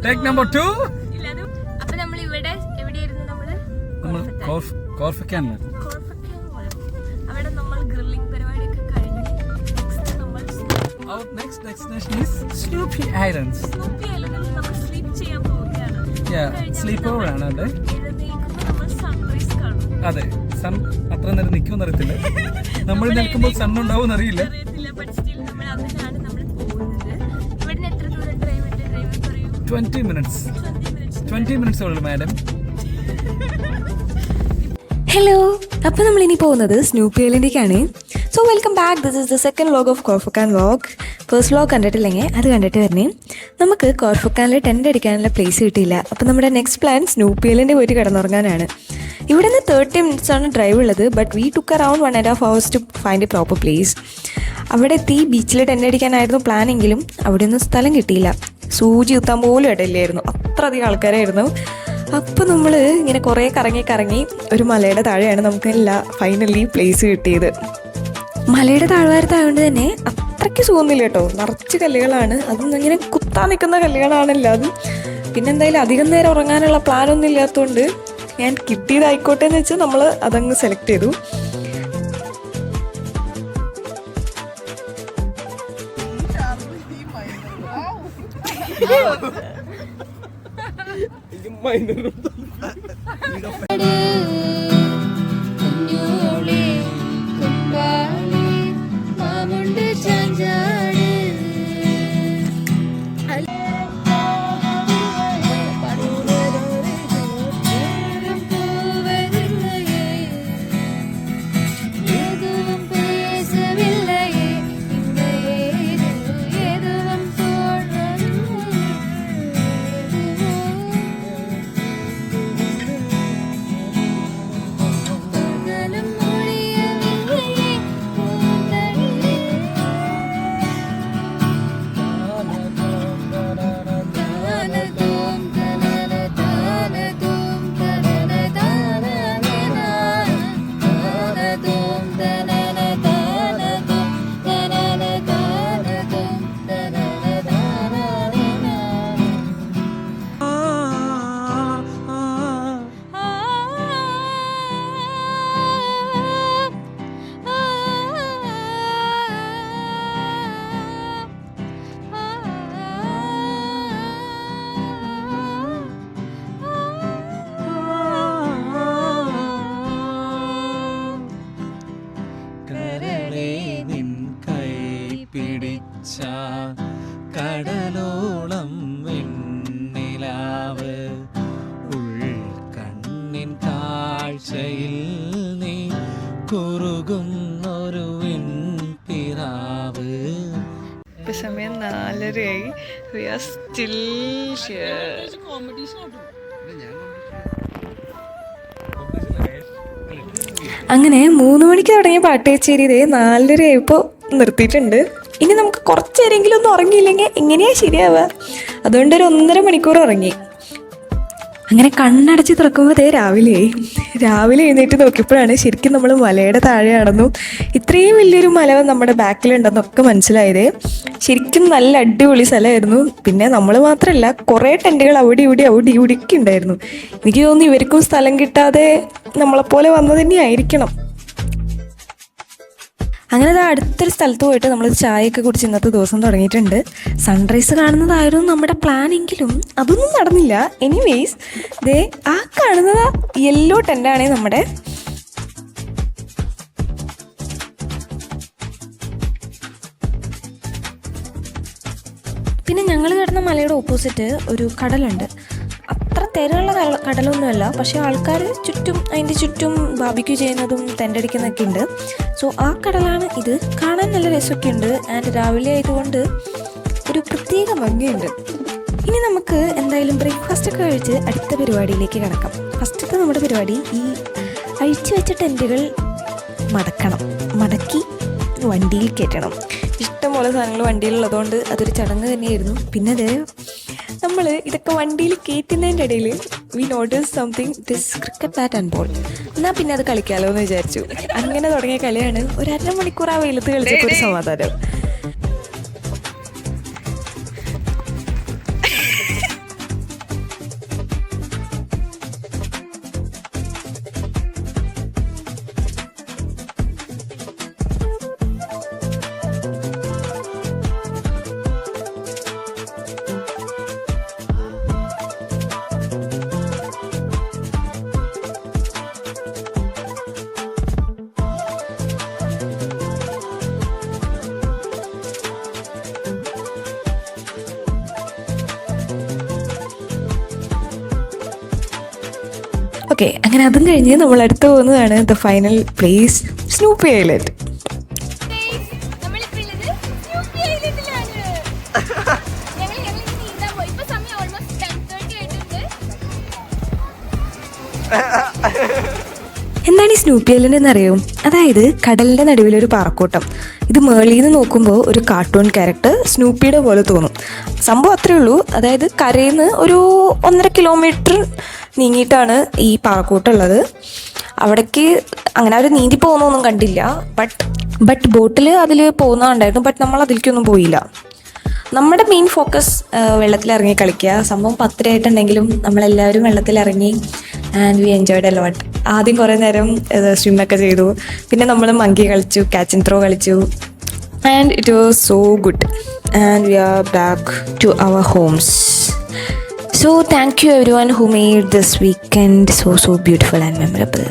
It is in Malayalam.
Take number 2. അപ്പൊ നമ്മൾ ഇവിടെ എവിടെയായിരുന്നു? നമ്മൾ കോർഫിക്കാനിൽ. അവിടെ നമ്മൾ ഗ്രില്ലിംഗ് പരിപാടിയൊക്കെ കഴിഞ്ഞു. Next destination is Snoopy Islands. Snoopy Islands നമ്മൾ സ്ലീപ്പ് ചെയ്യാൻ പോവുകയാണ്. സ്ലീപ്പ് ഓവർ ആണ് അവിടെ. നമ്മൾ സൺറൈസ് കാണും. അതെ, സൺ അത്ര നേരം നിൽക്കുമെന്ന് അറിയത്തില്ല. നമ്മൾ നിൽക്കുമ്പോൾ സൺ ഉണ്ടാവും അറിയില്ല. ബട്ട് സ്റ്റിൽ നമ്മൾ അതിനാണ് നമ്മൾ പോകുന്നത്. ഇവിടുന്ന് എത്ര ദൂരം ഡ്രൈവ് പറയൂ? 20 minutes ഉള്ളൂ മാഡം. ഹലോ, അപ്പോൾ നമ്മളിനി പോകുന്നത് സ്നൂപ്പി ഐലൻഡിലേക്കാണ്. So welcome back. This is the second vlog of Khor Fakkan vlog. First vlog കണ്ടിട്ടില്ലെങ്കിൽ അത് കണ്ടിട്ട് വരണേ. നമുക്ക് കോർഫക്കാനിൽ ടെൻ്റ് അടിക്കാനുള്ള പ്ലേസ് കിട്ടിയില്ല. അപ്പോൾ നമ്മുടെ നെക്സ്റ്റ് പ്ലാൻ സ്നൂപ്പി ഐലൻഡിൽ പോയിട്ട് കിടന്നുറങ്ങാനാണ്. ഇവിടെ നിന്ന് 30 minutes ആണ് ഡ്രൈവ് ഉള്ളത്. But we took around 1.5 hours to find a proper place. അവിടെ എത്തി ബീച്ചിൽ ടെൻ്റ് അടിക്കാനായിരുന്നു പ്ലാനെങ്കിലും അവിടെ ഒന്നും സ്ഥലം കിട്ടിയില്ല. സൂചി കുത്താൻ പോലും ഇടയില്ലായിരുന്നു, അത്ര അധികം ആൾക്കാരായിരുന്നു. അപ്പോൾ നമ്മൾ ഇങ്ങനെ കുറേ കറങ്ങി ഒരു മലയുടെ താഴെയാണ് നമുക്ക് ഫൈനലി പ്ലേസ് കിട്ടിയത്. മലയുടെ താഴ്വാരത്തായതുകൊണ്ട് തന്നെ അത്രയ്ക്ക് സുഖമൊന്നുമില്ല കേട്ടോ. നിറച്ച് കല്ലുകളാണ്, അതൊന്നും ഇങ്ങനെ കുത്താൻ നിൽക്കുന്ന കല്ലുകളാണല്ലോ അതും. പിന്നെ എന്തായാലും അധികം നേരം ഉറങ്ങാനുള്ള പ്ലാനൊന്നും ഇല്ലാത്തതുകൊണ്ട് ഞാൻ കിട്ടിയതായിക്കോട്ടെ എന്ന് വെച്ചാൽ നമ്മൾ അതങ്ങ് സെലക്ട് ചെയ്തു. കടലോളം വെണ്ണിലാവ് ഉൾക്കണ്ണിൻ കാഴ്ചയിൽ നീ കുറുകുന്നൊരു വെൺപിറാവ്. ഇപ്പൊ സമയം 4:30. We are still here. അങ്ങനെ 3 മണിക്ക് തുടങ്ങിയ പാട്ട് കച്ചേരി 4:30 ആയപ്പോൾ നിർത്തിയിട്ടുണ്ട്. ഇനി നമുക്ക് കുറച്ച് നേരമെങ്കിലും ഒന്നും ഉറങ്ങിയില്ലെങ്കിൽ എങ്ങനെയാ ശരിയാവുക? അതുകൊണ്ട് ഒരു 1.5 മണിക്കൂർ ഉറങ്ങി. അങ്ങനെ കണ്ണടച്ച് തുറക്കുമ്പോൾ രാവിലെ എഴുന്നേറ്റ് നോക്കിയപ്പോഴാണ് ശരിക്കും നമ്മൾ മലയുടെ താഴെയാണെന്നു ഇത്രയും വലിയൊരു മല നമ്മുടെ ബാക്കിലുണ്ടെന്നൊക്കെ മനസ്സിലായത്. ശരിക്കും നല്ല അടിപൊളി സ്ഥലമായിരുന്നു. പിന്നെ നമ്മൾ മാത്രമല്ല, കുറേ ടെൻറ്റുകൾ അവിടെ ഇവിടെയൊക്കെ ഉണ്ടായിരുന്നു. എനിക്ക് തോന്നുന്നു ഇവർക്കും സ്ഥലം കിട്ടാതെ നമ്മളെപ്പോലെ വന്നത് തന്നെയായിരിക്കണം. അങ്ങനെ അടുത്തൊരു സ്ഥലത്ത് പോയിട്ട് നമ്മൾ ചായയൊക്കെ കുടിച്ച് ഇന്നത്തെ ദിവസം തുടങ്ങിയിട്ടുണ്ട്. സൺറൈസ് കാണുന്നതായിരുന്നു നമ്മുടെ പ്ലാൻ എങ്കിലും അതൊന്നും നടന്നില്ല. എനിവേയ്സ് ആ കാണുന്നത് യെല്ലോ ടെൻ്റാണ് നമ്മുടെ. പിന്നെ ഞങ്ങൾ കിടന്ന മലയുടെ ഓപ്പോസിറ്റ് ഒരു കടലുണ്ട്. അത്ര തിരയുള്ള കടലൊന്നുമല്ല, പക്ഷേ ആൾക്കാർ അതിൻ്റെ ചുറ്റും ബാർബിക്യൂ ചെയ്യുന്നതും ടെൻ്റടിക്കുന്നതൊക്കെ ഉണ്ട്. സോ ആ കടലാണ് ഇത്. കാണാൻ നല്ല രസമൊക്കെ ഉണ്ട്. ആൻഡ് രാവിലെ ആയതുകൊണ്ട് ഒരു പ്രത്യേക ഭംഗിയുണ്ട്. ഇനി നമുക്ക് എന്തായാലും ബ്രേക്ക്ഫാസ്റ്റൊക്കെ കഴിച്ച് അടുത്ത പരിപാടിയിലേക്ക് കിടക്കാം. ഫസ്റ്റത്തെ നമ്മുടെ പരിപാടി ഈ അഴിച്ചു വെച്ച ടെൻറ്റുകൾ മടക്കി വണ്ടിയിൽ കയറ്റണം. ഇഷ്ടംപോലെ സാധനങ്ങൾ വണ്ടിയിലുള്ളതുകൊണ്ട് അതൊരു ചടങ്ങ് തന്നെയായിരുന്നു. പിന്നെ നമ്മൾ ഇതൊക്കെ വണ്ടിയിൽ കയറ്റുന്നതിൻ്റെ ഇടയിൽ we notice something, this cricket bat and ball. എന്നാൽ പിന്നെ അത് കളിക്കാമല്ലോ എന്ന് വിചാരിച്ചു. അങ്ങനെ തുടങ്ങിയ കളിയാണ്. ഒരു 1.5 മണിക്കൂർ ആ വെയിലത്ത് കളിച്ചപ്പോൾ ഒരു സമാധാനം. ഓക്കെ, അങ്ങനെ അതും കഴിഞ്ഞ് നമ്മൾ അടുത്ത് പോകുന്നതാണ് ദ ഫൈനൽ പ്ലേസ്, സ്നൂപ്പി ഐലൻഡ്. നമ്മളിപ്പോ ഉള്ളത് സ്നൂപ്പി ഐലൻഡിലാണ്. ഞങ്ങൾ നീന്താൻ പോയി. ഇപ്പൊ സമയം ഓൾമോസ്റ്റ് 10:30 ആയിട്ടുണ്ട്. എന്താണ് ഈ സ്നൂപ്പി ഐലൻഡ് എന്നറിയോ? അതായത് കടലിൻ്റെ നടുവിലൊരു പാറക്കൂട്ടം. ഇത് മേളിൽ നിന്ന് നോക്കുമ്പോൾ ഒരു കാർട്ടൂൺ ക്യാരക്ടർ സ്നൂപ്പിയുടെ പോലെ തോന്നും. സംഭവം അത്രേ ഉള്ളൂ. അതായത് കരയിൽ നിന്ന് ഒരു 1.5 കിലോമീറ്റർ നീങ്ങിയിട്ടാണ് ഈ പാറക്കൂട്ടം ഉള്ളത്. അവിടേക്ക് അങ്ങനെ അവർ നീന്തി പോകുന്നൊന്നും കണ്ടില്ല. ബട്ട് ബോട്ടിൽ അതിൽ പോകുന്നതുണ്ടായിരുന്നു. ബട്ട് നമ്മൾ അതിലേക്കൊന്നും പോയില്ല. നമ്മുടെ മെയിൻ ഫോക്കസ് വെള്ളത്തിലിറങ്ങി കളിക്കുക. സംഭവം 10 ആയിട്ടുണ്ടെങ്കിലും നമ്മളെല്ലാവരും വെള്ളത്തിലിറങ്ങി and we enjoyed a lot. ആദ്യം കുറേ നേരം സ്വിമ്മൊക്കെ ചെയ്തു. പിന്നെ നമ്മൾ മങ്കി കളിച്ചു, ക്യാച്ച് ആൻഡ് ത്രോ കളിച്ചു. And it was so good. And we are back to our homes. So thank you everyone who made this weekend so beautiful and memorable.